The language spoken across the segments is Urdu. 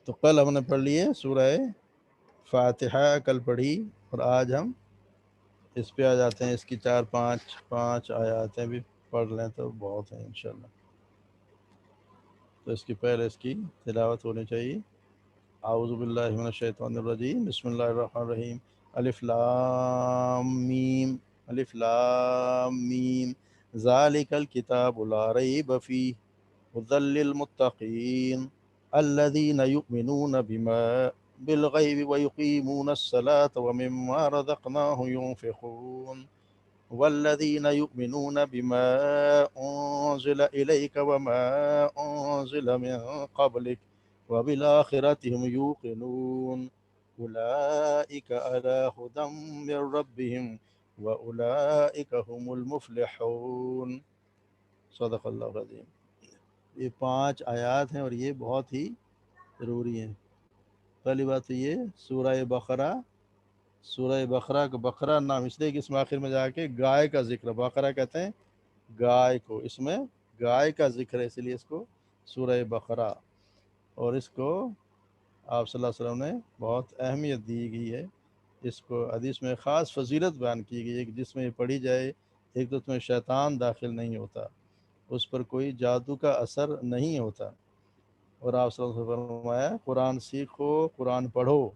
تو کل ہم نے پڑھ لیے سورہ فاتحہ، کل پڑھی، اور آج ہم اس پہ آ جاتے ہیں. اس کی چار پانچ آیاتیں بھی پڑھ لیں تو بہت ہیں انشاءاللہ. تو اس کی پہلے اس کی تلاوت ہونی چاہیے. اعوذ باللہ من الشیطان الرجیم، بسم اللہ الرحمن الرحیم. الف لام میم، الف لام میم، ذالک الکتاب لا ریب فیہ ھدی للمتقین الذین یؤمنون بما بالغیب ویقیمون الصلاة ومما رزقناهم ينفقون والذین یؤمنون بما انزل الیک وما انزل من قبلک وبالآخرة هم یوقنون اولئک علی ھدی من ربهم واولئک هم المفلحون. صدق اللہ العظیم. یہ 5 آیات ہیں اور یہ بہت ہی ضروری ہیں. پہلی بات تو یہ سورہ بقرہ کا بقرہ نام اس لیے کہ اس میں آخر میں جا کے گائے کا ذکر، بقرہ کہتے ہیں گائے کو، اس میں گائے کا ذکر ہے، اس لیے اس کو سورہ بقرہ. اور اس کو آپ صلی اللہ علیہ وسلم نے بہت اہمیت دی گئی ہے. اس کو حدیث میں خاص فضیلت بیان کی گئی ہے کہ جس میں یہ پڑھی جائے، ایک تو اس میں شیطان داخل نہیں ہوتا، اس پر کوئی جادو کا اثر نہیں ہوتا. اور آپ صلی اللہ علیہ وسلم نے فرمایا قرآن سیکھو، قرآن پڑھو.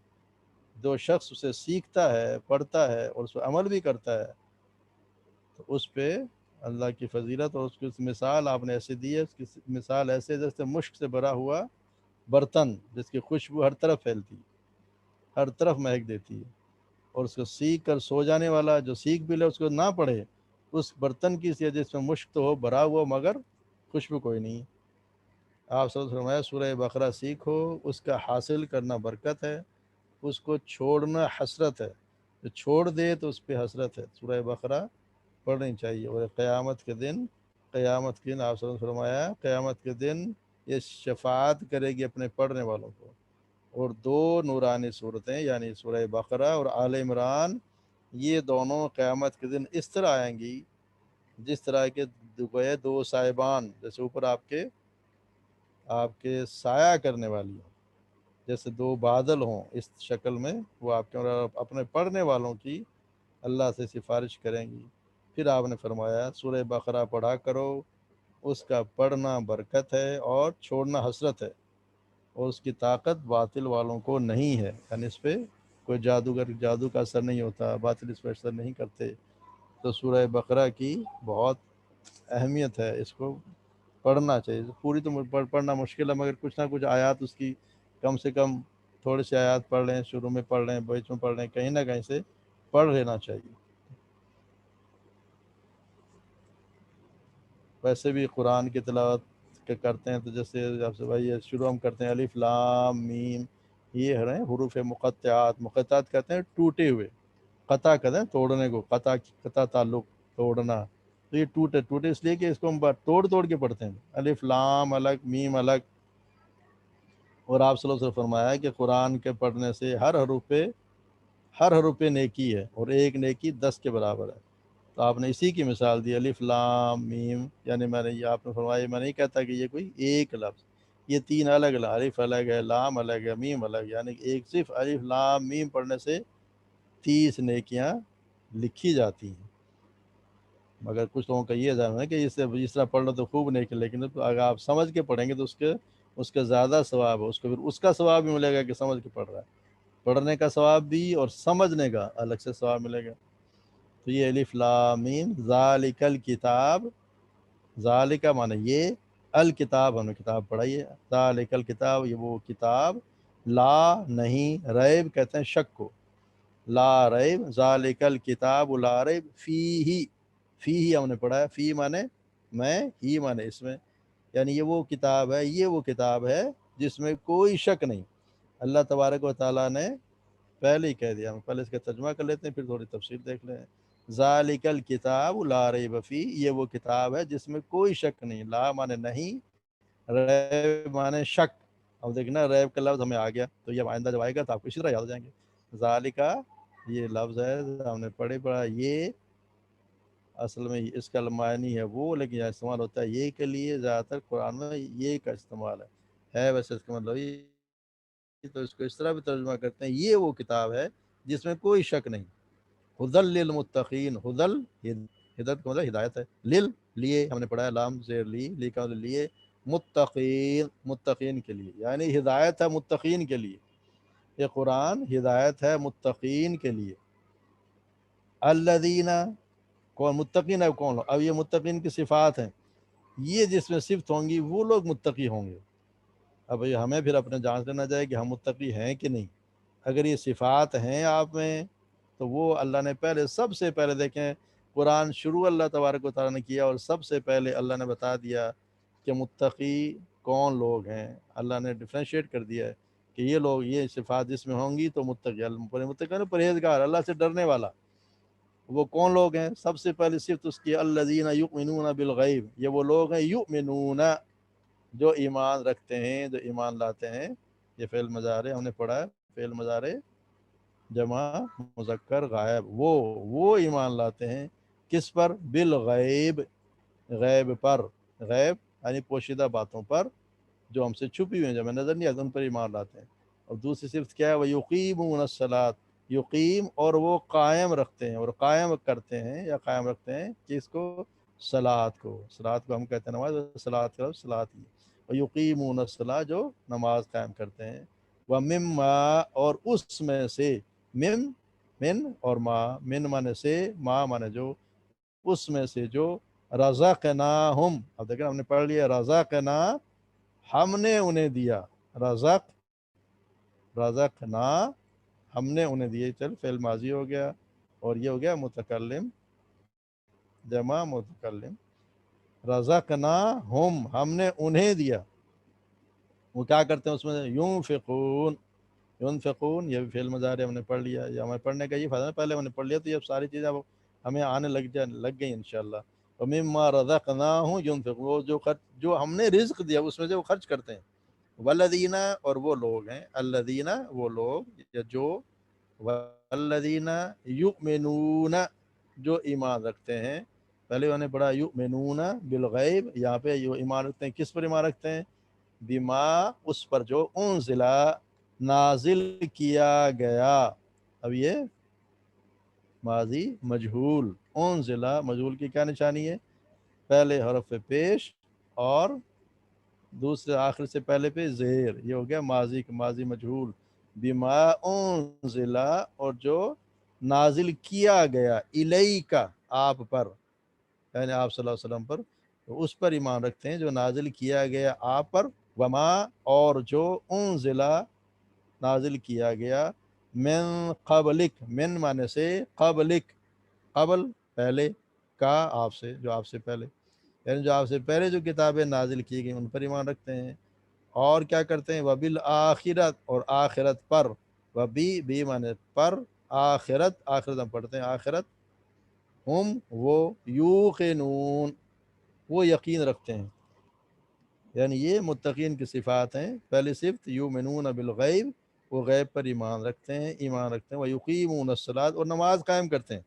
جو شخص اسے سیکھتا ہے، پڑھتا ہے اور اس پر عمل بھی کرتا ہے تو اس پہ اللہ کی فضیلت. اور اس کی مثال آپ نے ایسے دی ہے، اس کی مثال ایسے جیسے مشک سے بھرا ہوا برتن جس کی خوشبو ہر طرف پھیلتی، ہر طرف مہک دیتی ہے. اور اس کو سیکھ کر سو جانے والا جو سیکھ بھی لے اس کو نہ پڑھے، اس برتن کی سی جس میں مشک تو ہو بھرا ہوا مگر خوشبو کوئی نہیں. آپ صلی اللہ علیہ وسلم فرمایا سورہ بقرہ سیکھو، اس کا حاصل کرنا برکت ہے، اس کو چھوڑنا حسرت ہے. جو چھوڑ دے تو اس پہ حسرت ہے. سورہ بقرہ پڑھنی چاہیے. اور قیامت کے دن آپ صلی اللہ علیہ وسلم فرمایا قیامت کے دن یہ شفاعت کرے گی اپنے پڑھنے والوں کو. اور 2 نورانی صورتیں یعنی سورہ بقرہ اور آل عمران، یہ دونوں قیامت کے دن اس طرح آئیں گی جس طرح کے 2 صاحبان، جیسے اوپر آپ کے سایہ کرنے والی ہوں، جیسے 2 بادل ہوں اس شکل میں، وہ آپ کے اپنے پڑھنے والوں کی اللہ سے سفارش کریں گی. پھر آپ نے فرمایا سورہ بقرہ پڑھا کرو، اس کا پڑھنا برکت ہے اور چھوڑنا حسرت ہے، اور اس کی طاقت باطل والوں کو نہیں ہے. یعنی اس پہ کوئی جادو کا اثر نہیں ہوتا، باطل اس پہ اثر نہیں کرتے. تو سورہ بقرہ کی بہت اہمیت ہے، اس کو پڑھنا چاہیے. پوری تو پڑھنا مشکل ہے، مگر کچھ نہ کچھ آیات اس کی کم سے کم تھوڑے سے آیات پڑھ لیں، شروع میں پڑھ لیں، بیچ میں پڑھ لیں، کہیں نہ کہیں سے پڑھ لینا چاہیے. ویسے بھی قرآن کی تلاوت کرتے ہیں تو جیسے آپ سے بھائی شروع ہم کرتے ہیں الف لام میم، یہ ہے حروف مقطعات. مقطعات کہتے ہیں ٹوٹے ہوئے، قطع کہتے ہیں توڑنے کو، قطع تعلق توڑنا. تو یہ ٹوٹے اس لیے کہ اس کو ہم توڑ کے پڑھتے ہیں. الف لام الگ، میم الگ. اور آپ صلی اللہ علیہ وسلم فرمایا کہ قرآن کے پڑھنے سے ہر حرف پہ نیکی ہے، اور ایک نیکی 10 کے برابر ہے. تو آپ نے اسی کی مثال دی الف لام میم. یعنی میں نے یہ آپ نے فرمایا، میں نہیں کہتا کہ یہ کوئی ایک لفظ، یہ 3 الگ الف الگ ہے، لام الگ ہے، میم الگ. یعنی ایک صرف الف لام میم پڑھنے سے 30 نیکیاں لکھی جاتی ہیں. مگر کچھ لوگوں کا یہ ذہن ہے کہ اس طرح پڑھ لو تو خوب نیکی، لیکن اگر آپ سمجھ کے پڑھیں گے تو اس کا زیادہ ثواب ہے. اس کو پھر اس کا ثواب بھی ملے گا کہ سمجھ کے پڑھ رہا ہے، پڑھنے کا ثواب بھی اور سمجھنے کا الگ سے ثواب ملے گا. تو یہ الف لام میم ذالک الکتاب، ذالک معنی یہ، الکتاب ہم نے کتاب پڑھائی ہے، ذالک الکتاب یہ وہ کتاب، لا نہیں، ریب کہتے ہیں شک کو، لا ریب، ذالک الکتاب لا ریب فیہ ہم نے پڑھا ہے. فی معنی میں، ہی معنی اس میں. یعنی یہ وہ کتاب ہے جس میں کوئی شک نہیں. اللہ تبارک و تعالیٰ نے پہلے ہی کہہ دیا. ہم پہلے اس کا ترجمہ کر لیتے ہیں، پھر تھوڑی تفصیل دیکھ لیں. ذالک الکتاب لا ریب فیہ، یہ وہ کتاب ہے جس میں کوئی شک نہیں. لا معنی نہیں، ریب معنی شک. اب دیکھنا ریب کا لفظ ہمیں آ گیا تو یہ آئندہ جب آئے گا تو آپ کو اسی طرح یاد ہو جائیں گے. ذالکا یہ لفظ ہے ہم نے پڑھا، یہ اصل میں اس کا معنی ہے وہ، لیکن یہاں استعمال ہوتا ہے یہ کے لیے. زیادہ تر قرآن میں یہ کا استعمال ہے ویسے اس کا مطلب تو اس کو اس طرح بھی ترجمہ کرتے ہیں یہ وہ کتاب ہے جس میں کوئی شک نہیں. ہدل للمتقین، ہدل ہدایت کا مطلب ہدایت ہے، لل لیے ہم نے پڑھا ہے لام زیر لی کا مطلب لیے، متقین متقین کے لیے، یعنی ہدایت ہے متقین کے لیے. یہ قرآن ہدایت ہے متقین کے لیے. الذین، کون متقین ہے کون؟ اب یہ متقین کی صفات ہیں، یہ جس میں صفت ہوں گی وہ لوگ متقی ہوں گے. اب یہ ہمیں پھر اپنے جانچ لینا چاہیے کہ ہم متقی ہیں کہ نہیں. اگر یہ صفات ہیں آپ میں تو وہ اللہ نے پہلے سب سے پہلے دیکھیں قرآن شروع اللہ تبارک و تعالیٰ نے کیا اور سب سے پہلے اللہ نے بتا دیا کہ متقی کون لوگ ہیں. اللہ نے ڈفرینشیٹ کر دیا ہے کہ یہ لوگ یہ صفات جس میں ہوں گی تو متقی پرہیزگار، اللہ سے ڈرنے والا. وہ کون لوگ ہیں؟ سب سے پہلے صفت اس کی الذین یؤمنون بالغیب، یہ وہ لوگ ہیں یؤمنون جو ایمان رکھتے ہیں، جو ایمان لاتے ہیں. یہ فعل مضارع ہم نے پڑھا ہے، فعل مضارع جمع مذکر غائب، وہ ایمان لاتے ہیں کس پر؟ بالغیب، غیب پر. غیب یعنی پوشیدہ باتوں پر جو ہم سے چھپی ہوئی ہیں، جو ہمیں نظر نہیں آتی، ان پر ایمان لاتے ہیں. اور دوسری صفت کیا ہے؟ وہ یقیمون الصلاۃ، یقیم اور وہ قائم رکھتے ہیں اور قائم کرتے ہیں یا قائم رکھتے ہیں کس کو؟ صلاۃ کو. صلاۃ کو ہم کہتے ہیں نماز، صلاۃ کا صلاۃ ہی. اور یقیمون الصلاۃ جو نماز قائم کرتے ہیں. ومما اور اس میں سے، من اور ما، من مانے سے، ما مانے جو، اس میں سے جو رزقناہم. اب دیکھیں ہم نے پڑھ لیا رزقنا، ہم نے انہیں دیا. رزقنا ہم نے انہیں دیے. چل فعل ماضی ہو گیا اور یہ ہو گیا متکلم جمع متکلم. رزقناہم ہم نے انہیں دیا. وہ کیا کرتے ہیں اس میں؟ ينفقون، ينفقون یہ بھی فعل مضارع ہم نے پڑھ لیا. یہ ہمیں پڑھنے کا یہ فائدہ ہے، پہلے ہم نے پڑھ لیا تو یہ ساری چیزیں اب ہمیں آنے لگ گئی انشاءاللہ. ومما رزقناہم ينفقون، جو ہم نے رزق دیا اس میں سے وہ خرچ کرتے ہیں. والذین اور وہ لوگ ہیں، الذین وہ لوگ یا جو، والذین یؤمنون جو ایمان رکھتے ہیں. پہلے انہوں نے پڑھا یؤمنون بالغیب، یہاں پہ یہ ایمان رکھتے ہیں کس پر ایمان رکھتے ہیں؟ بما اس پر جو انزلا نازل کیا گیا. اب یہ ماضی مجہول، انزلا مجہول کی کیا نشانی ہے؟ پہلے حرف پیش اور دوسرے آخر سے پہلے پہ زیر، یہ ہو گیا ماضی ماضی مجہول. بما انزلا اور جو نازل کیا گیا، الیکا آپ پر، یعنی آپ صلی اللہ علیہ وسلم پر، تو اس پر ایمان رکھتے ہیں جو نازل کیا گیا آپ پر. وما اور جو انزلا نازل کیا گیا، من قبلک، من مانے سے قبلک، قبل پہلے، کا آپ سے جو آپ سے پہلے، یعنی جو آپ سے پہلے جو کتابیں نازل کی گئی ان پر ایمان رکھتے ہیں. اور کیا کرتے ہیں؟ وبالآخرت اور آخرت پر. بھی مانے پر، آخرت آخرت ہم پڑھتے ہیں آخرت. ہم وہ یوقنون وہ یقین رکھتے ہیں. یعنی یہ متقین کی صفات ہیں. پہلی صفت یؤمنون بالغیب، وہ غیب پر ایمان رکھتے ہیں، ویقیمون الصلاۃ اور نماز قائم کرتے ہیں.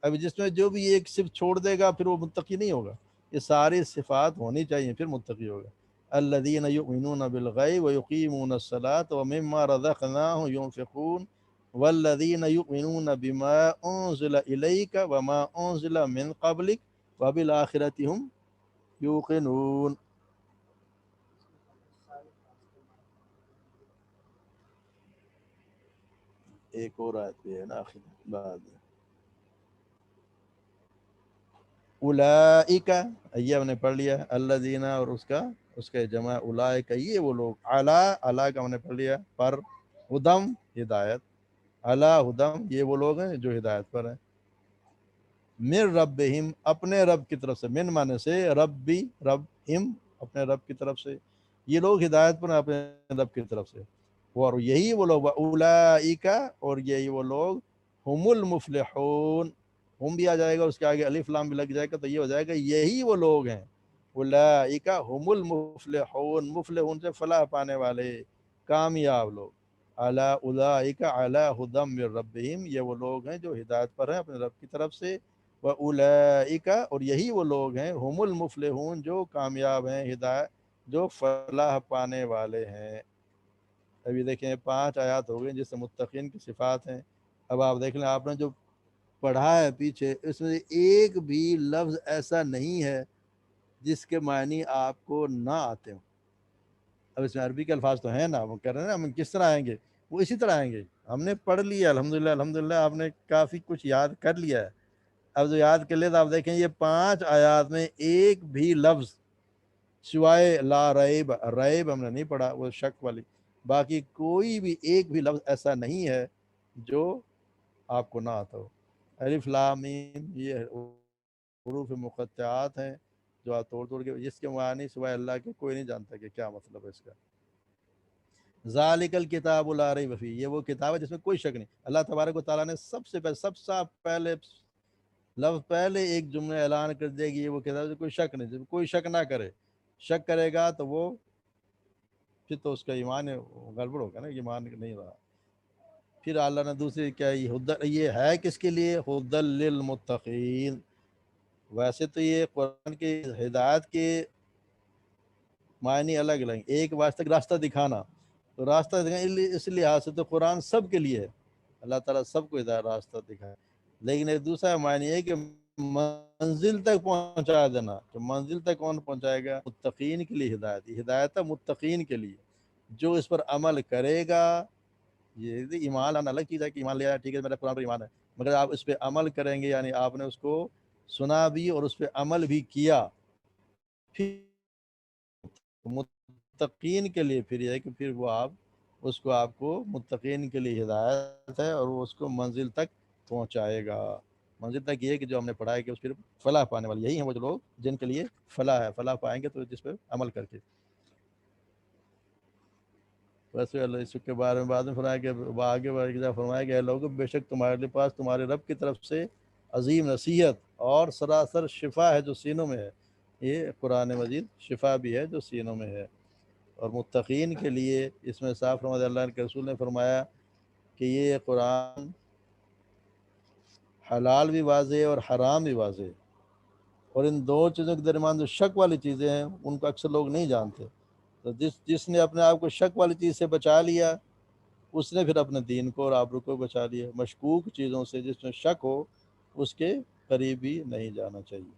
اب جس میں جو بھی ایک صفت چھوڑ دے گا پھر وہ متقی نہیں ہوگا. یہ ساری صفات ہونی چاہیے پھر متقی ہوگا. الذین یؤمنون بالغیب ویقیمون الصلاۃ ومما رزقناہم ينفقون والذین یؤمنون بما انزل الیک وما انزل من قبلک وبالآخرۃ هم یوقنون. ایک اور آیت بھی ہے نا آخر بعد میں. اولئک یہ ہم نے پڑھ لیا الذین اور اس کا جمع اولئک یہ وہ لوگ. اعلی کا ہم نے پڑھ لیا پر، ہدم ہدایت، اعلی ہدم یہ وہ لوگ ہیں جو ہدایت پر ہیں. من ربہم اپنے رب کی طرف سے، من مانے سے ربی رب، ہم اپنے رب کی طرف سے، یہ لوگ ہدایت پر ہیں اپنے رب کی طرف سے. اور یہی وہ لوگ اولئک اور یہی وہ لوگ ہم المفلحون. ہم بھی آ جائے گا اس کے آگے الف لام بھی لگ جائے گا تو یہ ہو جائے گا یہی وہ لوگ ہیں. اولئک ہم المفلحون، مفلحون سے فلاح پانے والے، کامیاب لوگ. اعلی اولئک علی ھدی من ربہم یہ وہ لوگ ہیں جو ہدایت پر ہیں اپنے رب کی طرف سے. واولئک اور یہی وہ لوگ ہیں ہم المفلحون جو کامیاب ہیں، ہدایت جو فلاح پانے والے ہیں. ابھی دیکھیں 5 آیات ہو گئی جس سے متقین کی صفات ہیں. اب آپ دیکھ لیں آپ نے جو پڑھا ہے پیچھے اس میں ایک بھی لفظ ایسا نہیں ہے جس کے معنی آپ کو نہ آتے ہوں. اب اس میں عربی کے الفاظ تو ہیں نا، وہ کہہ رہے ہیں نا ہم کس طرح آئیں گے، وہ اسی طرح آئیں گے. ہم نے پڑھ لیا الحمدللہ، الحمدللہ آپ نے کافی کچھ یاد کر لیا ہے. اب جو یاد کر لیا تو آپ دیکھیں یہ 5 آیات میں ایک بھی لفظ سوائے لا ریب، ریب ہم نے نہیں پڑھا، وہ شک والی، باقی کوئی بھی ایک بھی لفظ ایسا نہیں ہے جو آپ کو نہ آتا ہو. الف لام میم یہ حروف مقطعات ہیں جو آپ توڑ کے، جس کے معنی سوائے اللہ کے کوئی نہیں جانتا کہ کیا مطلب ہے اس کا. ذالک الکتاب لا ریب فیہ، یہ وہ کتاب ہے جس میں کوئی شک نہیں. اللہ تبارک و تعالیٰ نے سب سے پہلے لفظ پہلے ایک جملہ اعلان کر دیا کہ یہ وہ کتاب ہے کوئی شک نہیں، جب کوئی شک نہ کرے. شک کرے گا تو وہ پھر تو اس کا ایمان گڑبڑ ہوگا نا، ایمان نہیں رہا. پھر اللہ نے دوسری کیا، یہ ہے کس کے لیے، ہدی للمتقین. ویسے تو یہ قرآن کی ہدایت کے معنی الگ الگ، ایک واسطے راستہ دکھانا، تو راستہ دکھانا اس لحاظ سے تو قرآن سب کے لیے ہے، اللہ تعالیٰ سب کو ہدایت راستہ دکھائے. لیکن ایک دوسرا معنی ہے کہ منزل تک پہنچا دینا. کہ منزل تک کون پہنچائے گا، متقین کے لیے ہدایت، ہدایت ہے متقین کے لیے، جو اس پر عمل کرے گا. یہ ایمان لانا الگ چیز ہے کہ ایمان لیا ٹھیک ہے میرا قرآن پر ایمان ہے، مگر آپ اس پہ عمل کریں گے، یعنی آپ نے اس کو سنا بھی اور اس پہ عمل بھی کیا، پھر متقین کے لیے پھر یہ ہے کہ پھر وہ اس کو آپ کو متقین کے لیے ہدایت ہے اور وہ اس کو منزل تک پہنچائے گا. منزل تک یہ ہے کہ جو ہم نے پڑھا ہے کہ اس پھر فلاح پانے والے یہی ہیں وہ جو لوگ جن کے لیے فلاح ہے، فلاح پائیں گے تو جس پہ عمل کر کے. ویسے اللہ اس کے بارے میں بعد میں فرمایا کہ آگے فرمایا کہ اے لوگوں بے شک تمہارے پاس تمہارے رب کی طرف سے عظیم نصیحت اور سراسر شفا ہے جو سینوں میں ہے. یہ قرآن مجید شفا بھی ہے جو سینوں میں ہے. اور متقین کے لیے اس میں صاف فرمایا، اللہ کے رسول نے فرمایا کہ یہ قرآن حلال بھی واضح اور حرام بھی واضح، اور ان دو چیزوں کے درمیان جو شک والی چیزیں ہیں ان کو اکثر لوگ نہیں جانتے. تو جس نے اپنے آپ کو شک والی چیز سے بچا لیا اس نے پھر اپنے دین کو اور آبرو کو بچا لیا. مشکوک چیزوں سے جس میں شک ہو اس کے قریب بھی نہیں جانا چاہیے.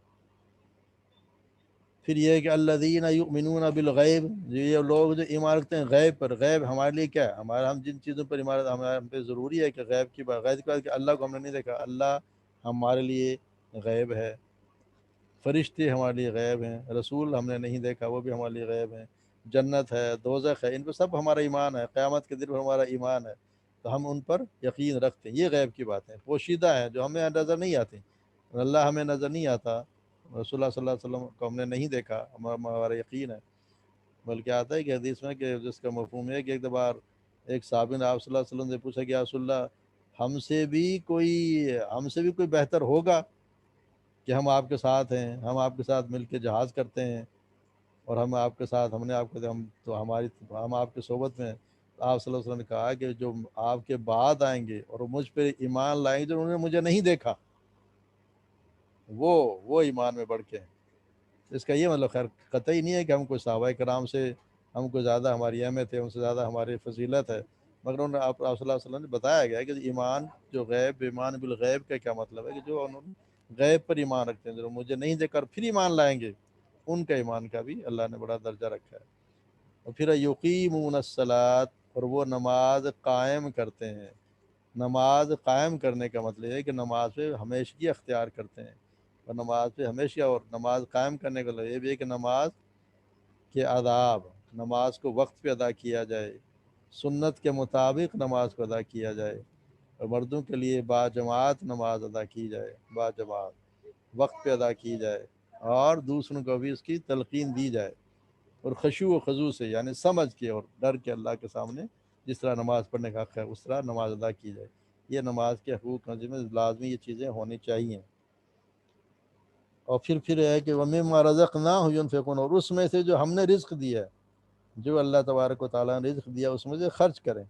پھر یہ ہے کہ الذین یؤمنون بالغیب، یہ لوگ جو ایمان رکھتے ہیں غیب پر. غیب ہمارے لیے کیا ہے، ہم جن چیزوں پر ایمان ہم پہ ضروری ہے کہ غیب کی بات، غیب کی بات کہ اللہ کو ہم نے نہیں دیکھا، اللہ ہمارے لیے غیب ہے. فرشتے ہمارے لیے غیب ہیں، رسول ہم نے نہیں دیکھا وہ بھی ہمارے لیے غیب ہیں. جنت ہے، دوزخ ہے، ان پہ سب ہمارا ایمان ہے. قیامت کے دن پر ہمارا ایمان ہے، تو ہم ان پر یقین رکھتے ہیں. یہ غیب کی باتیں پوشیدہ ہیں جو ہمیں نظر نہیں آتی. اللہ ہمیں نظر نہیں آتا، رسول اللہ صلی اللہ علیہ وسلم کو ہم نے نہیں دیکھا، ہمارا یقین ہے. بلکہ آتا ہے کہ حدیث میں کہ جس کا مفہوم ہے کہ ایک بار ایک صحابی نے آپ صلی اللہ علیہ وسلم سے پوچھا کہ یا رسول اللہ ہم سے بھی کوئی بہتر ہوگا کہ ہم آپ کے ساتھ ہیں، ہم آپ کے ساتھ مل کے جہاز کرتے ہیں اور ہم آپ کے ساتھ ہم آپ کی صحبت میں. آپ صلی اللہ علیہ وسلم نے کہا کہ جو آپ کے بعد آئیں گے اور مجھ پہ ایمان لائیں گے جو انہوں نے مجھے نہیں دیکھا، وہ ایمان میں بڑھ کے ہیں. اس کا یہ مطلب خیر قطعی نہیں ہے کہ ہم کوئی صحابہ کرام سے ہم کو زیادہ ہماری اہمیت ہے، ان سے زیادہ ہماری فضیلت ہے، مگر انہوں نے آپ صلی اللہ علیہ وسلم نے بتایا گیا کہ ایمان جو غیب، ایمان بالغیب کا کیا مطلب ہے کہ جو انہوں نے غیب پر ایمان رکھتے ہیں، جو مجھے نہیں دیکھ کر پھر ایمان لائیں گے، ان کا ایمان کا بھی اللہ نے بڑا درجہ رکھا ہے. اور پھر یقیمون الصلاۃ، اور وہ نماز قائم کرتے ہیں. نماز قائم کرنے کا مطلب ہے کہ نماز پہ ہمیشگی اختیار کرتے ہیں. اور نماز پہ ہمیشہ، اور نماز قائم کرنے کا مطلب یہ بھی ہے کہ نماز کے آداب، نماز کو وقت پہ ادا کیا جائے، سنت کے مطابق نماز کو ادا کیا جائے، اور مردوں کے لیے باجماعت نماز ادا کی جائے، باجماعت وقت پہ ادا کی جائے، اور دوسروں کو بھی اس کی تلقین دی جائے، اور خشوع و خضوع سے یعنی سمجھ کے اور ڈر کے اللہ کے سامنے جس طرح نماز پڑھنے کا حق ہے اس طرح نماز ادا کی جائے. یہ نماز کے حقوق میں لازمی یہ چیزیں ہونی چاہیے. اور پھر ہے کہ وَمِمَّا رَزَقْنَاهُمْ يُنْفِقُونَ، اور اس میں سے جو ہم نے رزق دیا ہے، جو اللہ تبارک و تعالیٰ نے رزق دیا اس میں سے خرچ کریں.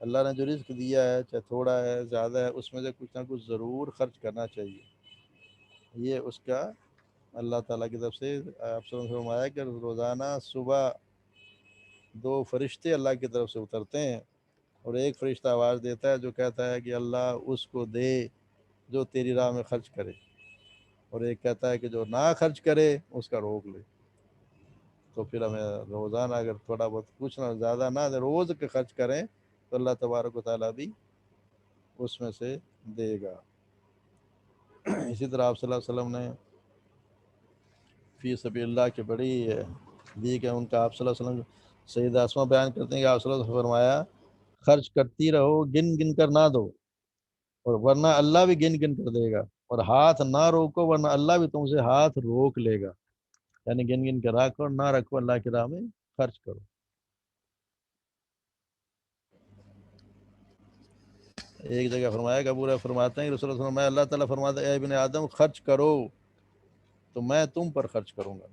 اللہ نے جو رزق دیا ہے چاہے تھوڑا ہے زیادہ ہے، اس میں سے کچھ نہ کچھ ضرور خرچ کرنا چاہیے. یہ اس کا اللہ تعالیٰ کی طرف سے آپ سے فرمایا کہ روزانہ صبح 2 فرشتے اللہ کی طرف سے اترتے ہیں اور ایک فرشتہ آواز دیتا ہے جو کہتا ہے کہ اللہ اس کو دے جو تیری راہ میں خرچ کرے، اور ایک کہتا ہے کہ جو نہ خرچ کرے اس کا روک لے۔ تو پھر ہمیں روزانہ اگر تھوڑا بہت کچھ نہ زیادہ نہ روز کے خرچ کریں تو اللہ تبارک و تعالیٰ بھی اس میں سے دے گا۔ اسی طرح آپ صلی اللہ علیہ وسلم نے فی سبیل اللہ کی بڑی دی کہ ان کا آپ صلی اللہ علیہ وسلم سیدہ اسما بیان کرتے ہیں کہ آپ صلی اللہ علیہ وسلم نے فرمایا خرچ کرتی رہو، گن گن کر نہ دو، اور ورنہ اللہ بھی گن گن کر دے گا، اور ہاتھ نہ روکو ورنہ اللہ بھی تم سے ہاتھ روک لے گا، یعنی گن گن کر رکھو اور نہ رکھو، اللہ کی راہ میں خرچ کرو۔ ایک جگہ فرمایا کہ ابو ہریرہ فرماتے ہیں کہ رسول اللہ صلی اللہ علیہ وسلم فرمایا اللہ تعالیٰ فرماتا ہے اے ابن آدم خرچ کرو تو میں تم پر خرچ کروں گا۔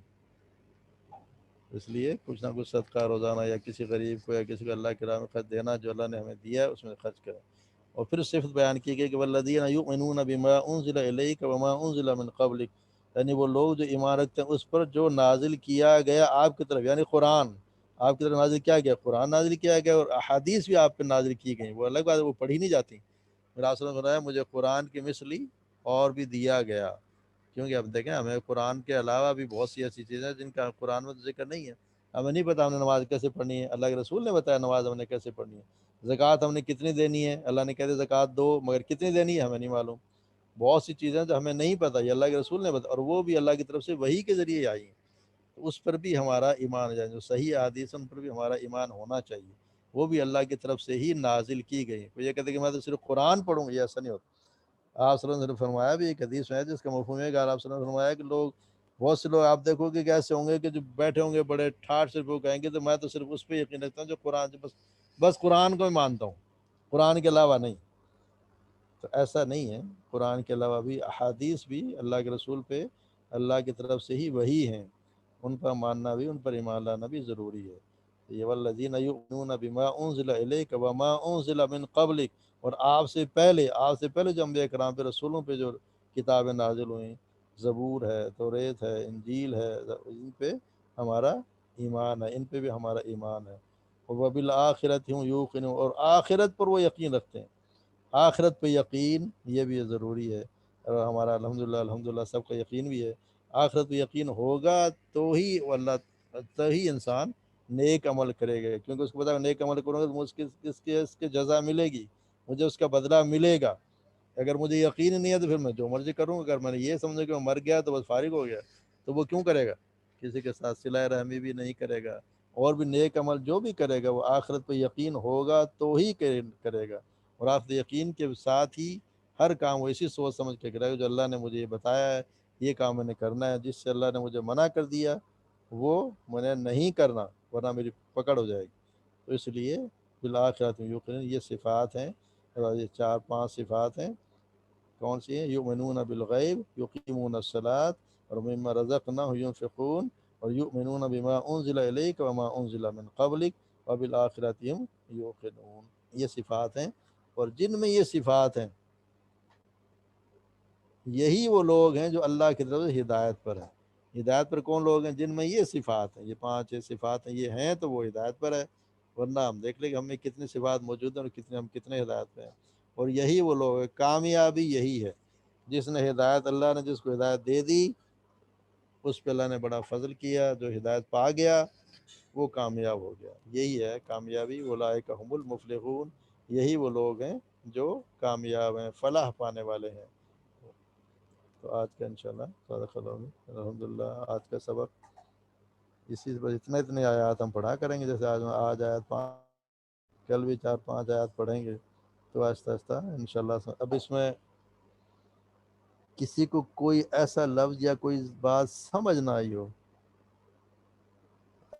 اس لیے کچھ نہ کچھ صدقہ روزانہ یا کسی غریب کو یا کسی کو اللہ کی راہ میں خرچ دینا، جو اللہ نے ہمیں دیا ہے اس میں خرچ کریں۔ اور پھر صفت بیان کی گئی کہ والذین یؤمنون بما انزل الیک وما انزل من قبلک، یعنی وہ لوگ جو ایمان رکھتے ہیں اس پر جو نازل کیا گیا آپ کی طرف، یعنی قرآن آپ کی طرف نازل کیا گیا، قرآن نازل کیا گیا، اور احادیث بھی آپ پہ نازل کی گئی، وہ الگ بات ہے، وہ پڑھی نہیں جاتی۔ میرا رسول نے فرمایا مجھے قرآن کی مثلی اور بھی دیا گیا، کیونکہ اب دیکھیں ہمیں قرآن کے علاوہ بھی بہت سی ایسی چیزیں ہیں جن کا قرآن میں ذکر نہیں ہے، ہمیں نہیں پتا ہم نے نماز کیسے پڑھنی ہے، اللہ کے رسول نے بتایا نماز ہم نے کیسے پڑھنی ہے، زکوٰۃ ہم نے کتنی دینی ہے، اللہ نے کہتے زکوٰۃ دو، مگر کتنی دینی ہے ہمیں نہیں معلوم۔ بہت سی چیزیں جو ہمیں نہیں پتہ، یہ اللہ کے رسول نے بتایا، اور وہ بھی اللہ کی طرف سے وحی کے ذریعے آئی ہیں، تو اس پر بھی ہمارا ایمان ہے، جو صحیح احادیث ان پر بھی ہمارا ایمان ہونا چاہیے، وہ بھی اللہ کی طرف سے ہی نازل کی گئی۔ کوئی یہ کہتے کہ میں تو صرف قرآن پڑھوں گا، یہ ایسا نہیں ہوتا۔ آپ صلی اللہ علیہ وسلم نے فرمایا بھی ایک حدیث میں ہے جس کا مفہوم ہے کہ آپ صلی اللہ علیہ وسلم نے فرمایا کہ لوگ بہت سے لوگ آپ دیکھو کہ کیسے ہوں گے کہ جو بیٹھے ہوں گے بڑے ٹھاٹ سے وہ کہیں گے تو میں تو صرف اس پہ یقین رکھتا ہوں جو قرآن، بس قرآن کو ہی مانتا ہوں، قرآن کے علاوہ نہیں۔ تو ایسا نہیں ہے، قرآن کے علاوہ بھی احادیث بھی اللہ کے رسول پہ اللہ کی طرف سے ہی وہی ہیں، ان پر ماننا بھی، ان پر ایمان لانا بھی ضروری ہے۔ یہ والذین یؤمنون بما انزل الیک وما انزل من قبلک، اور آپ سے پہلے جو انبیاء کرام پہ رسولوں پہ جو کتابیں نازل ہوئیں، زبور ہے، توریت ہے، انجیل ہے، ان پہ ہمارا ایمان ہے، ان پہ بھی ہمارا ایمان ہے۔ وبالآخرۃ هم یوقنون، اور آخرت پر وہ یقین رکھتے ہیں، آخرت پہ یقین یہ بھی ضروری ہے، اور ہمارا الحمدللہ سب کا یقین بھی ہے۔ آخرت پہ یقین ہوگا تو ہی انسان نیک عمل کرے گا، کیونکہ اس کو پتا ہے نیک عمل کروں گا تو مجھ اس کے جزا ملے گی، مجھے اس کا بدلہ ملے گا۔ اگر مجھے یقین نہیں ہے تو پھر میں جو مرضی کروں، اگر میں نے یہ سمجھا کہ میں مر گیا تو بس فارغ ہو گیا، تو وہ کیوں کرے گا؟ کسی کے ساتھ صلہ رحمی بھی نہیں کرے گا، اور بھی نیک عمل جو بھی کرے گا وہ آخرت پہ یقین ہوگا تو ہی کرے گا، اور آپ یقین کے ساتھ ہی ہر کام وہ اسی سوچ سمجھ کے کرے گا جو اللہ نے مجھے یہ بتایا ہے یہ کام میں نے کرنا ہے، جس سے اللہ نے مجھے منع کر دیا وہ میں نے نہیں کرنا ورنہ میری پکڑ ہو جائے گی۔ تو اس لیے بالآخرۃ هم یوقنون، یہ صفات ہیں، یہ 4-5 صفات ہیں۔ کون سی ہیں؟ یؤمنون بالغیب، یقیمون الصلاۃ، اور مما رزقناہم ينفقون، اور یؤمنون بما انزل الیک وما انزل من قبلک وبالآخرۃ هم یوقنون، یہ صفات ہیں۔ اور جن میں یہ صفات ہیں یہی وہ لوگ ہیں جو اللہ کی طرف سے ہدایت پر ہیں۔ ہدایت پر کون لوگ ہیں؟ جن میں یہ صفات ہیں، یہ 5 صفات ہیں، یہ ہیں تو وہ ہدایت پر ہے، ورنہ ہم دیکھ لیں کہ ہم میں کتنی صفات موجود ہیں اور ہم کتنے ہدایت پہ ہیں۔ اور یہی وہ لوگ ہیں، کامیابی یہی ہے، جس نے ہدایت، اللہ نے جس کو ہدایت دے دی اس پہ اللہ نے بڑا فضل کیا، جو ہدایت پا گیا وہ کامیاب ہو گیا، یہی ہے کامیابی۔ اولئک هم المفلحون، یہی وہ لوگ ہیں جو کامیاب ہیں، فلاح پانے والے ہیں۔ تو آج کا انشاءاللہ صدق اللہ الحمدللہ آج کا سبق اسی پر اتنے آیات ہم پڑھا کریں گے، جیسے آج آیات 5، کل بھی 4-5 آیات پڑھیں گے، تو آہستہ آہستہ انشاءاللہ۔ اب اس میں کسی کو کوئی ایسا لفظ یا کوئی بات سمجھ نہ آئی ہو،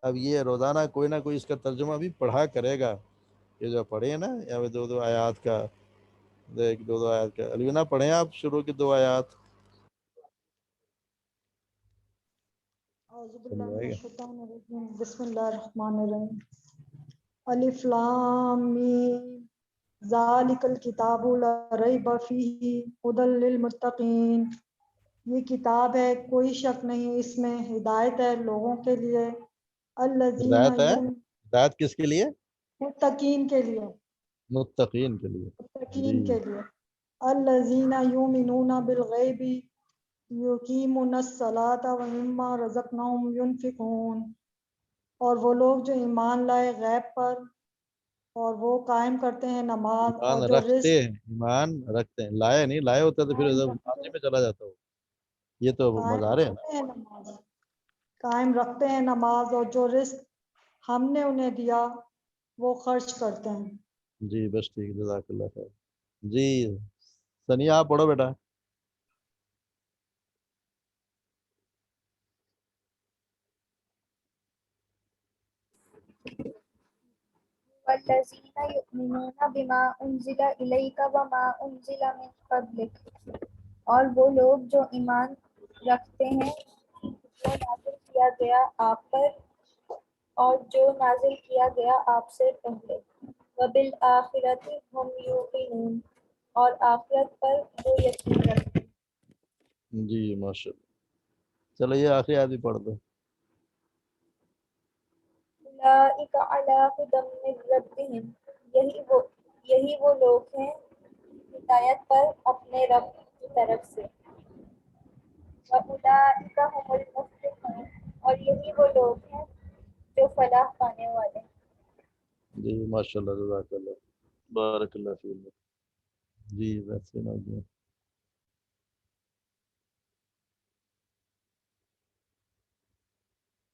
اب یہ روزانہ کوئی نہ کوئی اس کا ترجمہ بھی پڑھا کرے گا، یہ جو پڑھے نا یا 2 آیات کا، 2 آیات کا الوینہ پڑھیں آپ شروع کی 2 آیات، اعوذ چل باللہ من جائے گا۔ الشیطان الرجیم، بسم اللہ الرحمن الرحیم۔ الف لام میم، ذالک الکتاب لا ریب فیہ ھدی للمتقین، یہ کتاب ہے کوئی شک نہیں اس میں ہدایت ہے لوگوں کے لیے، الذین ہدایت ہے ہدایت کس کے لیے؟ متقین کے لیے، متقین کے لیے. جی متقین کے لیے. الذین یؤمنون بالغیب یقیمون الصلاۃ ومما رزقناہم ینفقون، اور وہ لوگ جو ایمان لائے غیب پر اور وہ قائم کرتے ہیں نماز ایمان اور جو رکھتے رزق ہیں، ایمان رکھتے ہیں، لائے نہیں، لائے ہوتے تو پھر قائم رکھتے ماضی میں چلا جاتا ہو. یہ تو قائم مظاہرے ہیں نا. رکھتے ہیں نماز، قائم رکھتے ہیں نماز اور جو رزق ہم نے انہیں دیا وہ خرچ کرتے ہیں. جی بس ٹھیک، جزاک اللہ خیر. جی سنیا آپ پڑھو بیٹا. والذین یؤمنون بما انزل الیک وما انزل من قبلک، اور وہ لوگ جو ایمان رکھتے ہیں جو نازل کیا گیا آپ پر اور جو نازل کیا گیا آپ سے پہلے، وبالآخرۃ ہم یوقنون، اور آخرت پر وہ یقین رکھتے ہیں. جی ماشاء اللہ. چلو یہ آخری آدمی پڑھ دو. اولئک علی ھدی من ربہم، یہی وہ لوگ ہیں ہدایت پر اپنے رب کی طرف سے. وَأُولَٰئِکَ هُمُ الْمُفْلِحُونَ، اور یہی وہ لوگ ہیں جو فلاح پانے والے ہیں. جی ماشاء اللہ، جزاک اللہ، بارک اللہ فیک. جی ویسے نہ جی.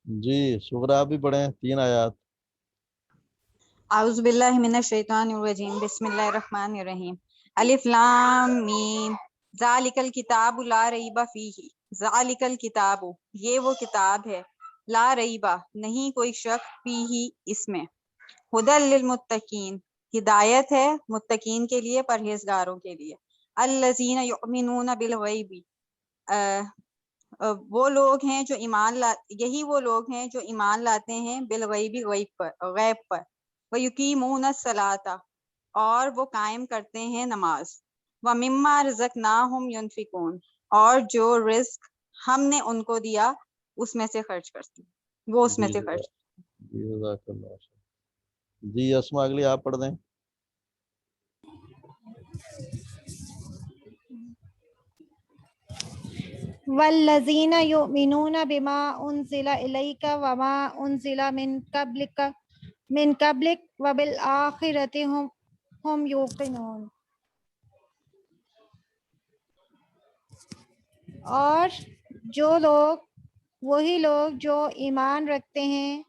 جی شکر آپ بھی پڑھیں 3 آیات. اعوذ باللہ من الشیطان الرجیم، بسم اللہ الرحمن الرحیم. الف لام میم، ذالک الکتاب لا ریب فیہ، ذالک الکتاب، یہ وہ کتاب ہے، لا ریبہ، نہیں کوئی شک، فیہ، اس میں، ہدی للمتقین، ہدایت ہے متقین کے لیے، پرہیزگاروں کے لیے. الذین یؤمنون بالغیب، وہ لوگ ہیں جو یہی وہ لوگ ہیں جو ایمان لاتے ہیں بالغیب، غیب پر. وَيُقِيمُونَ الصَّلَاةَ، اور وہ قائم کرتے ہیں نماز. وَمِمَّا رَزَقْنَاهُمْ يُنْفِقُونَ، اور جو رزق ہم نے ان کو دیا اس میں سے خرچ کرتے ہیں، وہ اس میں جی سے خرچ. جی جزاک اللہ. جی اسما اگلی آپ پڑھ دیں. والذین یؤمنون بما انزل الیک وما انزل من قبلک وبالآخرۃ ہم یوقنون، اور جو لوگ، وہی لوگ جو ایمان رکھتے ہیں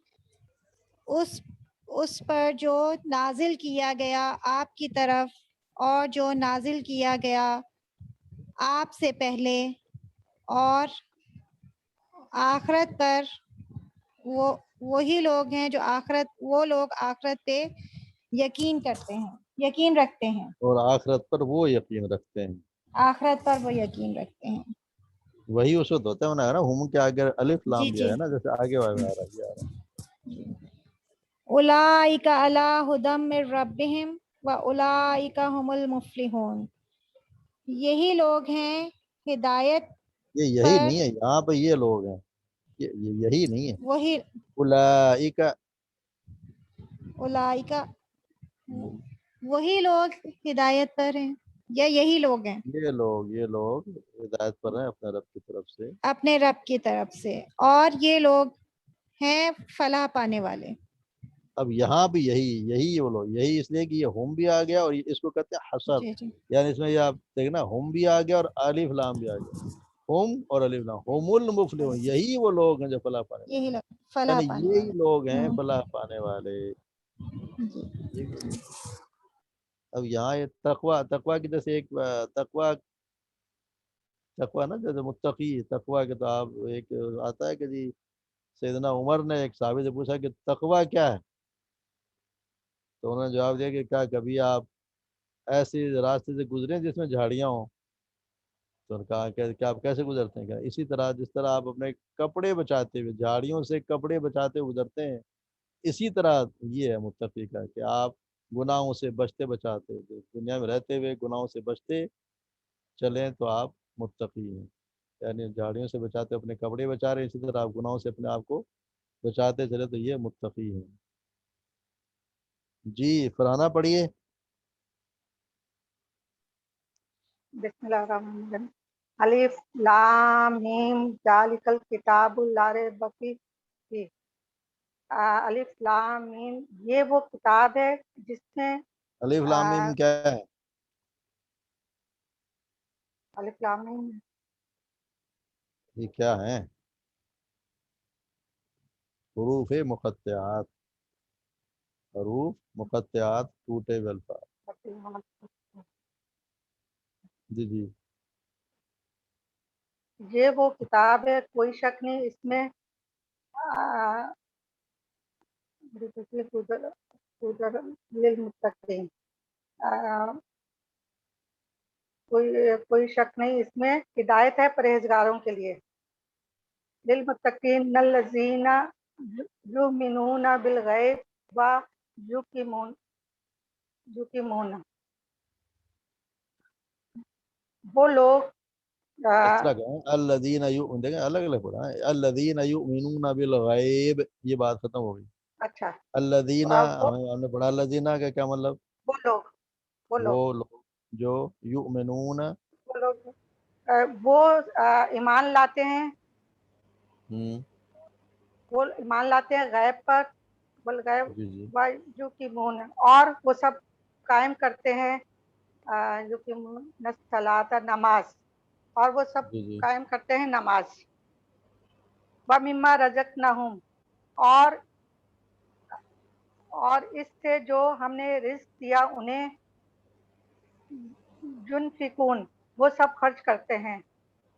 اس پر جو نازل کیا گیا آپ کی طرف اور جو نازل کیا گیا آپ سے پہلے، اور آخرت پر وہی لوگ ہیں جو وہ لوگ آخرت پہ یقین رکھتے ہیں. اور آخرت پر وہ یقین رکھتے ہیں. آخرت پر وہ یقین رکھتے ہیں. وہی اس وقت ہوتا ہے نا ہم کے آگے الف جی لام بھی جی. ہے نا، جیسے آگے والے میں آ رہا ہے، یہ آ رہا ہے. اولئک علی ھدی من ربہم واولئک هم المفلحون، یہی لوگ ہیں ہدایت یہ یہی پر، نہیں ہے، یہاں پہ یہ لوگ ہیں، یہی نہیں ہے. وہی اولئک، اولئک، وہی لوگ ہدایت پر ہیں، یا یہی لوگ ہیں یہ لوگ ہدایت پر ہیں اپنے رب کی طرف سے. اپنے رب کی طرف سے، اور یہ لوگ ہیں فلاح پانے والے. اب یہاں بھی یہی وہ لوگ، یہی اس لیے کہ یہ ہم بھی آ گیا اور اس کو کہتے ہیں حسر، جی جی. یعنی اس میں یہ آپ دیکھنا ہم بھی آ گیا اور الف لام بھی آ گیا. ہم اور الف لام، ہم المفلحون، یہی وہ لوگ ہیں جو فلاح پانے والے، یہی لوگ فلاح یعنی پانے یہی والے. لوگ ہیں فلاح پانے والے. جی. ٹھیک ہے. اب یہاں یہ تقوی کی جیسے ایک تقوی نا، جیسے متقی تقوی کے، تو آپ ایک آتا ہے کہ جی سیدنا عمر نے ایک صحابی سے پوچھا کہ تقوی کیا ہے، تو انہوں نے جواب دیا کہ کیا کبھی آپ ایسی راستے سے گزرے جس میں جھاڑیاں ہوں؟ تو انہوں نے کہا کہ آپ کیسے گزرتے ہیں؟ کیا اسی طرح جس طرح آپ اپنے کپڑے بچاتے ہوئے، جھاڑیوں سے کپڑے بچاتے ہوئے گزرتے ہیں، اسی طرح یہ ہے متقی کا کہ آپ گناہوں سے بچتے بچاتے دنیا میں رہتے ہوئے گناہوں سے بچتے چلیں تو آپ متقی ہیں. یعنی جھاڑیوں سے بچاتے اپنے کپڑے بچا رہے ہیں، اسی طرح آپ گناہوں سے اپنے آپ کو بچاتے چلے تو یہ متقی ہیں. جی فرحانہ پڑھیے. بسم اللہ الرحمن الرحیم. الف لام میم ذالک الکتاب لا ریب فیہ. الف لام میم یہ وہ کتاب ہے جس میں الف لام میم کیا ہے؟ الف لام میم یہ کیا ہیں؟ حروف مقطعات. حروف مقطعات ٹوٹے ہوئے الفاظ. جی جی. یہ وہ کتاب ہے کوئی شک نہیں اس میں للمتقین کوئی شک نہیں اس میں ہدایت ہے پرہیزگاروں کے لیے. للمتقین الذین یؤمنون بالغیب و یقیمون وہ لوگ اس طرح کہیں الذین یؤمنون، دیکھیں الگ الگ پڑھا ہے. الذین یؤمنون بالغیب، یہ بات ختم ہو گئی. اچھا الذین وہ ہم نے پڑھا الذین کا کیا مطلب؟ لوگ وہ لوگ جو یؤمنون. وہ ایمان لاتے ہیں ہوں وہ ایمان لاتے ہیں غیب پر بالغیب جی جی یقیمون اور وہ سب قائم کرتے ہیں یقیمون الصلاۃ نماز اور وہ سب جی جی قائم کرتے ہیں نماز. وَمِمَّا رَزَقْنَاهُمْ اور اس سے جو ہم نے رزق دیا انہیں ينفقون وہ سب خرچ کرتے ہیں.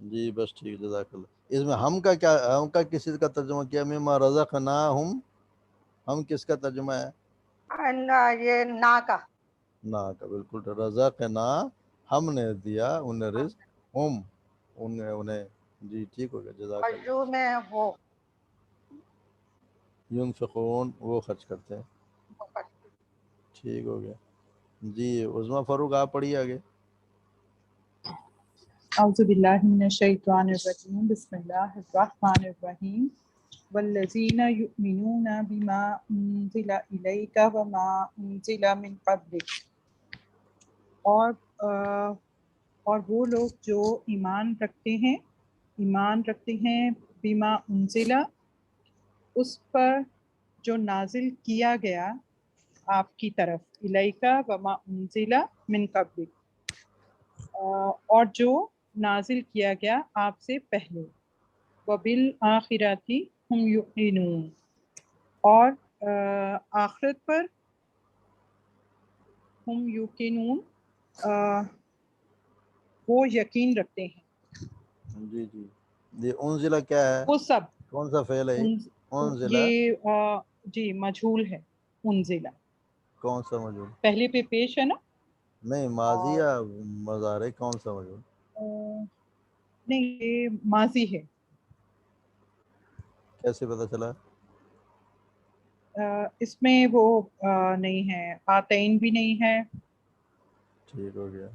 جی بس ٹھیک جزاک اللہ. اس میں ہم کا کیا، ہم کا کس چیز کا ترجمہ کیا؟ مما رزقناہم، ہم کس کا ترجمہ ہے؟ یہ نا کا نا کا بالکل. رزقنا ہم نے دیا انہیں رزق، ہم انہیں. جی ٹھیک ہو گیا جزاک اللہ. جو میں وہ ينفقون وہ خرچ کرتے ہیں. ٹھیک ہو گیا. جی عظمیٰ فاروق آپ پڑھیے آگے. اعوذ باللہ من الشیطان الرجیم بسم اللہ الرحمن الرحیم والذین یؤمنون بما انزل الیک وما انزل من قبلک اور وہ لوگ جو ایمان رکھتے ہیں بما انزل اس پر جو نازل کیا گیا آپ کی طرف الیک وما انزل من قبلک اور جو نازل کیا گیا آپ سے پہلے. وبالآخرۃ ہم یوقنون اور آخرت پر ہم یوقنون وہ یقین رکھتے ہیں. جی جی. یہ انزلہ کیا ہے؟ وہ سب کون سا فعل ہے یہ؟ انزلہ یہ جی مجہول ہے. انزلہ کون سا مجھول؟ پہلے پہ پیش ہے نا؟ نہیں ماضی یا مضارع، کون سا مجھول؟ نہیں یہ ماضی ہے. کیسے پتہ چلا؟ اس میں وہ نہیں ہے، آتین بھی نہیں ہے. ٹھیک ہو گیا.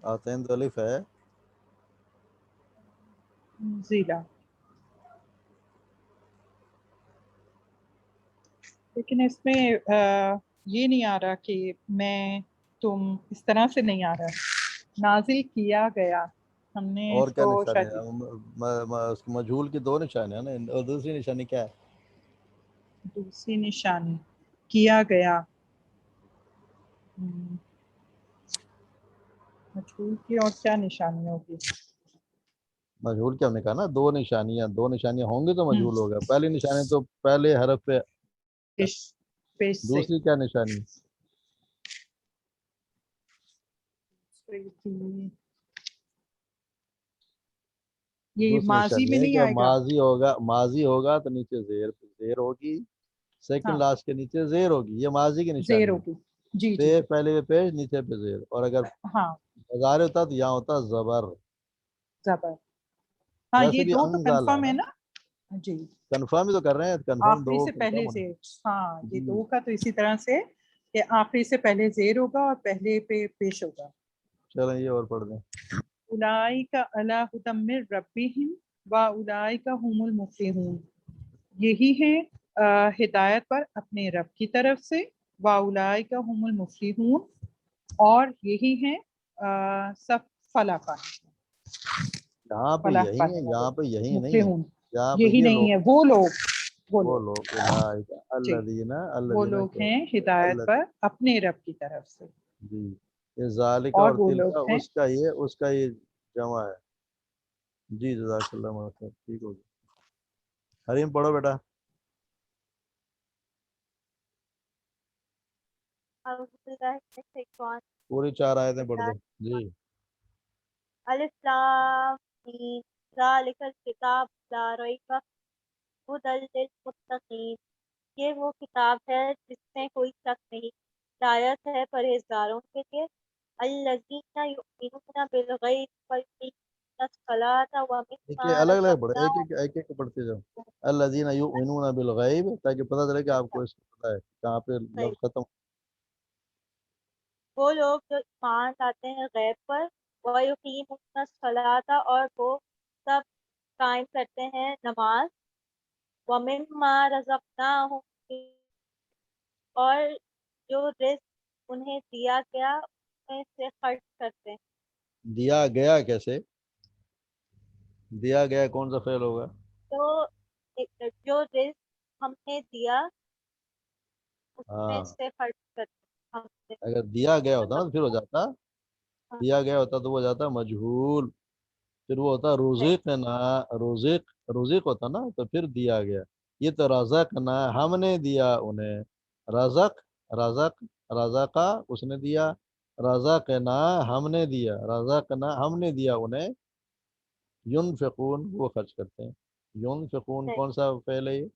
آتین تو الف ہے. ضلع لیکن اس میں یہ نہیں آ رہا کہ میں تم، اس طرح سے نہیں آ رہا. نازل کیا گیا ہم نے اور اس کیا کو نشانی شاید ہے؟ مجہول کی دو نشانیاں نا، اور دوسری نشانی کیا ہے؟ دوسری نشانی کیا گیا مجہول کی اور کیا نشانی ہوگی؟ مجہول کیا ہم نے کہا نا دو نشانیاں ہوں گی تو مجہول ہوگا. پہلی نشانی تو پہلے حرف پہ، پیش سے دوسری کیا نشانی؟ یہ دوسری ماضی نشانی میں ہے نہیں کہ آئے گا. ماضی ہوگا تو نیچے زیر ہوگی، سیکنڈ ہاں لاسٹ کے نیچے زیر ہوگی. یہ ماضی کی زیر نشانی ہے. ہوگی. جی جی پہ پہلے پہ پیش، نیچے پہ زیر. اور اگر ہاں مضارع ہوتا تو یہاں ہوتا زبر. زبر. ہاں ویسے یہ بھی دو تو انزل کنفرم ہے نا. جی کنفرم ہی تو کر رہے ہیں. کنفرم آخری دو سے پہلے کنفرم ہونا. زیر. ہاں یہ جی دو کا تو اسی طرح سے کہ آخری سے پہلے زیر ہوگا اور پہلے پہ پیش ہوگا. چلیں یہ اور پڑھ دیں. اولئک علی ھدی من ربہم واولئک ھم المفلحون. یہی ہیں ہدایت پر اپنے رب کی طرف سے، واولائک هم المفلحون، اور یہی ہیں سب فلاح پانے، یہاں پہ فلاح یہی پانے ہے، والے، یہاں پہ یہی نہیں ہے، مفلحون یہاں پہ یہی یہ نہیں لوگ، ہے، وہ لوگ وہ لوگ اولئک جی، الذین وہ الذین لوگ کیا ہیں ہدایت اللہ، پر اپنے رب کی طرف سے، جی یہ ذالک اور اور وہ تلک لوگ ہیں اس کا یہ جمع ہے. جی جزاک اللہ خیر، ٹھیک ہو گیا. حریم پڑھو بیٹا. أعوذ بالله من الشيطان پوری 4 آیتیں پڑھ دو. الرجيم. جی ألف لام ميم ذلك الكتاب لا ريب هدى للمتقين. یہ وہ کتاب ہے جس میں کوئی شک نہیں، ہدایت ہے پرہیزگاروں کے لیے. الذین یؤمنون بالغیب ویقیمون الصلاۃ ایک ومما الگ الگ پڑھو، رزقناہم. ایک ایک پڑھتے جاؤ. الذین یؤمنون بالغیب، تاکہ پتہ چلے کہ آپ کو اس کو پتہ ہے کہاں پہ لفظ ختم. وہ لوگ جو ایمان لاتے ہیں غیب پر، وَيُقِيمُونَ الصَّلَاةَ، اور وہ سب قائم کرتے ہیں نماز، وَمِمَّا رَزَقْنَاهُمْ، اور جو رزق انہیں دیا گیا اس میں سے خرچ کرتے ہیں. دیا گیا کیسے؟ دیا گیا کون سا فعل ہوگا؟ تو جو رزق ہم نے دیا اس میں ہاں سے خرچ کرتے ہیں ہم نے. اگر دیا گیا ہوتا نا تو پھر ہو جاتا، ہاں، دیا گیا ہوتا تو وہ جاتا مجہول، پھر وہ ہوتا صحیح. رزق نا، رزق رزق ہوتا نا تو پھر دیا گیا. یہ تو رزق نا، ہم نے دیا انہیں. رزق رزق رزقا اس نے دیا، رزق نا ہم نے دیا، رزق نا ہم نے دیا انہیں. ینفقون وہ خرچ کرتے ہیں. ینفقون کون سا فعل ہے یہ؟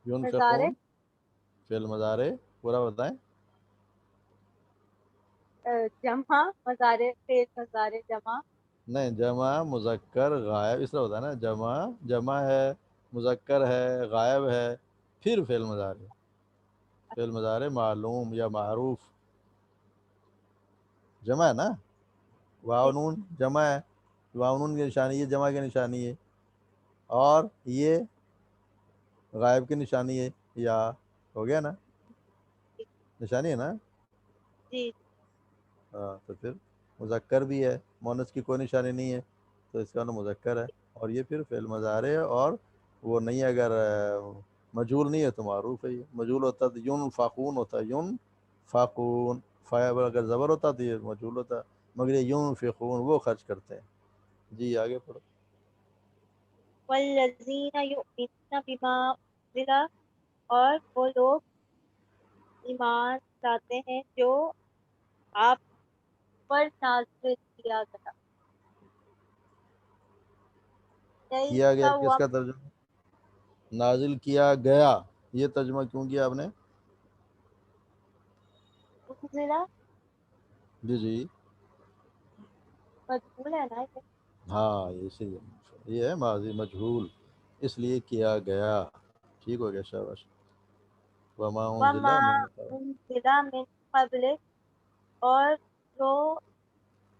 نظارے ینفقون فعل مضارع پورا بتائیں. جمع مظاہرے فعل مظاہرے جمع. نہیں، جمع مذکر غائب اس طرح ہوتا ہے نا، جمع جمع ہے، مذکر ہے، غائب ہے، پھر فعل مضارع. فعل مضارع معلوم یا معروف جمع ہے نا. واو نون جمع ہے، واو نون کی نشانی ہے، جمع کی نشانی ہے، اور یہ غائب کی نشانی ہے. یا ہو گیا نا، نشانی ہے نا. جی ہاں تو پھر مذکر بھی ہے، مونس کی کوئی نشانی نہیں ہے تو اس کا نام مذکر ہے. اور یہ پھر فعل مضارع ہے، اور وہ نہیں اگر مجہول نہیں ہے تو معروف ہے. یہ مجہول ہوتا تو یون فاقون ہوتا، یون فاقون، فائبر اگر زبر ہوتا تو یہ مجہول ہوتا، مگر یہ یون فقون وہ خرچ کرتے ہیں. جی آگے پڑھو. والذین یؤمنون بما انزل، اور وہ لوگ ایمان لاتے ہیں جو آپ پر نازل کیا گیا. کیا گیا کس الیک کا ترجمہ؟ نازل کیا گیا، یہ ترجمہ کیوں کیا آپ نے؟ وانزل جی جی مجهول ہے نا یہ. ہاں یہ ہے ماضی مجہول، اس لیے کیا گیا. ٹھیک ہو گیا، شاباش. وما انزل وما من قبل. انزل من قبل، اور جو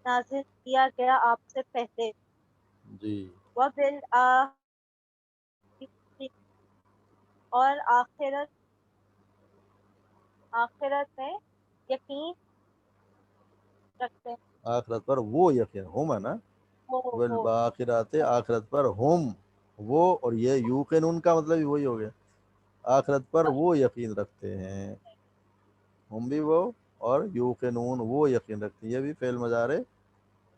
نازل کیا گیا آپ سے پہلے. جی وبالآخرة، اور آخرت میں یقین رکھتے ہیں. آخرت پر وہ یقین، ہم ہے نا. ہو والآخرات آخرت پر ہم، وہ، اور یہ یوقنون کا مطلب وہی ہو گیا، آخرت پر وہ یقین رکھتے ہیں. ہم بھی وہ، اور یوقنون وہ یقین رکھتے ہیں. یہ بھی فعل مضارع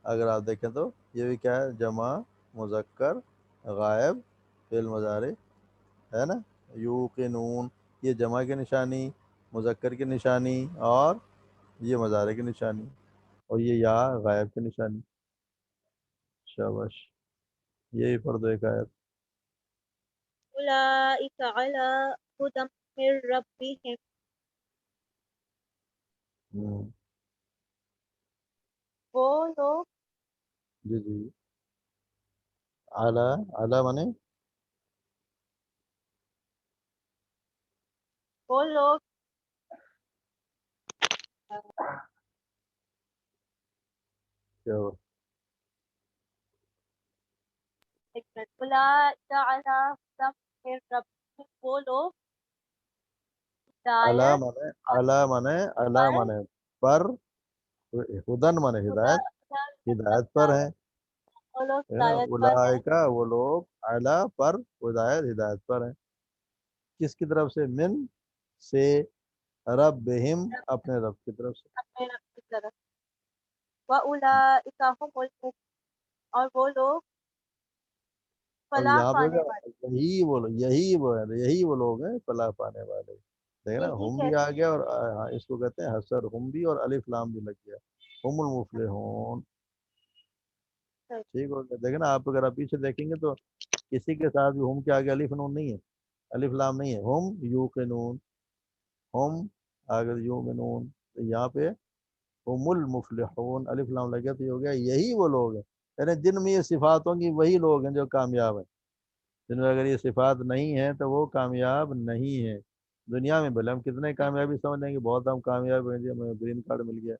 اگر آپ دیکھیں تو یہ بھی کیا ہے؟ جمع مذکر غائب فعل مضارع ہے نا. یوقنون یہ جمع کی نشانی، مذکر کی نشانی، اور یہ مضارع کی نشانی، اور یہ یا غائب کی نشانی. شاباش. یہی پڑھ دو ایک آیت. اولئک علی ہدی من ربہم، ہوں، وہ لوگ جی جی. اعلیٰ اعلیٰ مانے وہ لوگ کیا ہو؟ اولئک علی ہدی من رب وہ لوگ علا ہدایت مانے علا پر مانے پر، ہدن مانے خدا ہدایت، ہدایت پر ہیں، وہ لوگ ہے نا، ہدایت پر ہیں اولئک وہ لوگ علا پر، ہدایت پر ہیں، کس کی طرف سے؟ من سے، ربہم اپنے رب کی طرف سے. اپنے رب کی طرف وَأُولَئِکَ هُمُ الْمُفْلِحُونَ اور وہ لوگ اب فلاح یہاں پہ پانے والے یہی وہ لوگ ہیں فلاح پانے والے. دیکھ نا یہی ہم بھی آ کہتے گیا، اور اس کو کہتے ہیں حسر، ہم بھی اور الف لام بھی لگ گیا، ہم المفلحون. ہیں ٹھیک ہو گیا. دیکھیں نا آپ، اگر آپ پیچھے دیکھیں گے تو کسی کے ساتھ بھی ہم کے آگے الف نون نہیں ہے، الف لام نہیں ہے. ہم یوقنون، ہم اگر یوقنون، تو یہاں پہ ہم المفلحون الف لام لگے تو یہ ہو گیا یہی وہ لوگ ہیں. یعنی جن میں یہ صفات ہوں گی وہی لوگ ہیں جو کامیاب ہیں. جن میں اگر یہ صفات نہیں ہیں تو وہ کامیاب نہیں ہیں. دنیا میں بھلے ہم کتنے کامیابی سمجھ لیں گے، بہت ہم کامیاب ہیں جی ہمیں گرین کارڈ مل گیا،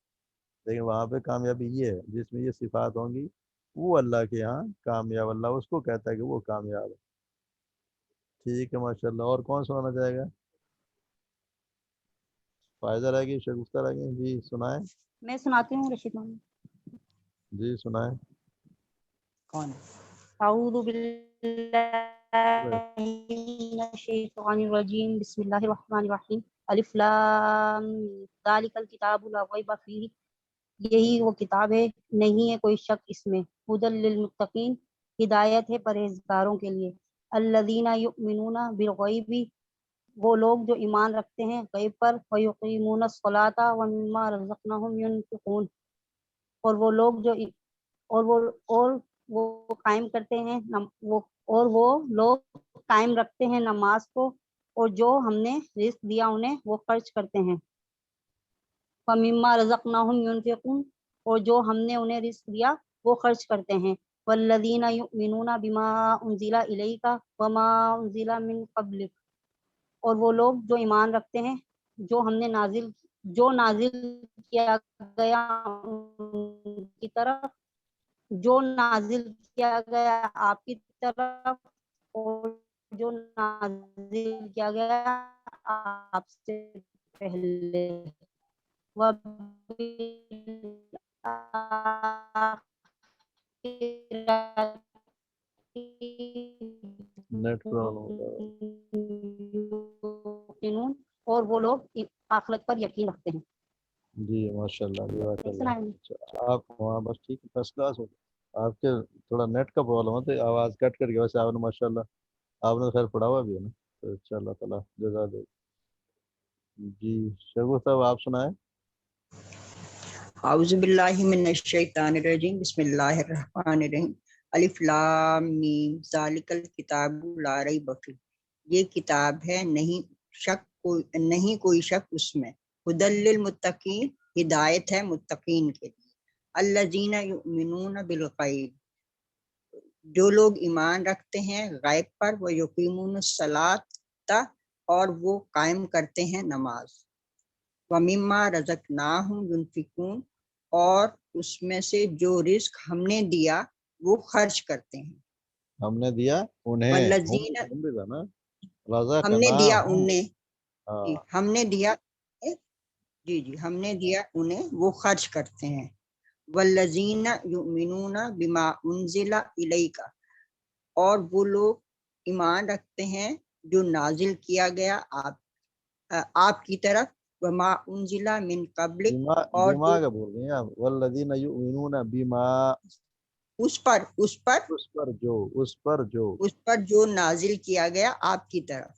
لیکن وہاں پہ کامیابی یہ ہے جس میں یہ صفات ہوں گی وہ اللہ کے یہاں کامیاب، اللہ اس کو کہتا ہے کہ وہ کامیاب ہے. ٹھیک ہے ماشاءاللہ. اور کون سنانا چاہے گا؟ فائدہ رہے گی، شگفتہ رہے گی. جی سنائیں. میں سناتی ہوں رشید محمد. جی سنائیں. کون؟ اعوذ باللہ من الشیطان الرجیم، بسم اللہ الرحمن الرحیم. الف لام میم. ذالک الکتاب لا ریب فیہ، یہی وہ کتاب ہے نہیں ہے کوئی شک اس میں. ھدی للمتقین، ہدایت ہے پرہیزگاروں کے لیے. الذین یؤمنون بالغیب، وہ لوگ جو ایمان رکھتے ہیں غیب پر. ویقیمون الصلاۃ ومما رزقناہم ینفقون، اور وہ لوگ جو وہ قائم کرتے ہیں وہ لوگ قائم رکھتے ہیں نماز کو، اور جو ہم نے رزق دیا انہیں وہ خرچ کرتے ہیں. وَمِمَّا رَزَقْنَاهُمْ يُنْفِقُونَ، اور جو ہم نے انہیں رزق دیا وہ خرچ کرتے ہیں. وَالَّذِينَ يُؤْمِنُونَ بِمَا أُنزِلَ إِلَيْكَ وَمَا أُنزِلَ مِن قَبْلِكَ، اور وہ لوگ جو ایمان رکھتے ہیں جو نازل کیا گیا ان کی طرف، جو نازل کیا گیا آپ کی طرف، اور جو نازل کیا گیا آپ سے پہلے. نیٹ پرابلم ہوتا ہے. اور وہ لوگ آخرت پر یقین رکھتے ہیں. جی ماشاء اللہ، جزاک نہیں اللہ. سنا ہے؟ آپ وہاں بس ٹھیک ہے، فرسٹ کلاس ہو. آپ کے تھوڑا نیٹ کا پرابلم ہے تو آواز کٹ کر کے، ویسے آپ نے ماشاء اللہ آپ نے خیر پڑھا ہوا بھی ہے نا، تو اچھا اللہ تعالیٰ جزا دے. جی شگو صاحب آپ سنائیں. اعوذ باللہ من الشیطان الرجیم، بسم اللہ الرحمن الرحیم. الف لام میم. ذالک الکتاب لا ریب فیہ، یہ کتاب ہے نہیں کوئی شک اس میں. ھدی للمتقین، ہدایت ہے متقین کے لیے. الذین یؤمنون بالغیب، جو لوگ ایمان رکھتے ہیں غیب پر. ویقیمون الصلاۃ، اور وہ قائم کرتے ہیں نماز. وَمِمَّا رَزَقْنَاهُمْ يُنْفِقُونَ، اور اس میں سے جو رزق ہم نے دیا وہ خرچ کرتے ہیں. ہم نے دیا انہیں، والذین، ہم بھی تھا نا، رضا ہم نے کنا دیا ہم. انہیں، ہاں ہم نے دیا، ہم نے دیا انہیں وہ خرچ کرتے ہیں. والذین یؤمنون بما انزل الیک، اور وہ لوگ ایمان رکھتے ہیں جو نازل کیا گیا آپ کی طرف. وما انزل من قبلک، اور بیما کا بول رہے ہیں آپ. والذین یؤمنون بما، اس پر جو نازل کیا گیا آپ کی طرف.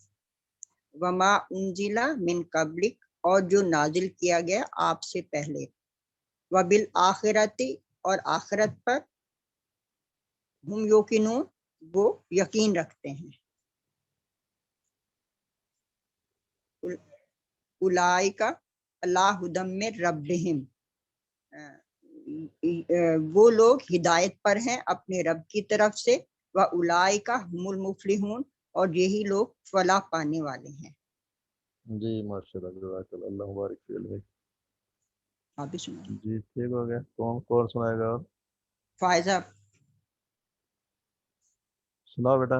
وما انزل من قبلک، اور جو نازل کیا گیا آپ سے پہلے. وبالآخرۃ، اور آخرت پر. ہم یوقنون، وہ یقین رکھتے ہیں. اولئک علی ھدی من ربہم، وہ لوگ ہدایت پر ہیں اپنے رب کی طرف سے. وَأُولَئِکَ هُمُ الْمُفْلِحُونَ، اور یہی لوگ فلاح پانے والے ہیں. جی ماشاء اللہ جزاک اللہ، اللہ مبارک فی علمک. آپ بھی سنائیں. جی ٹھیک ہو گیا. کون سنائے گا؟ اور فائزہ. سناؤ بیٹا.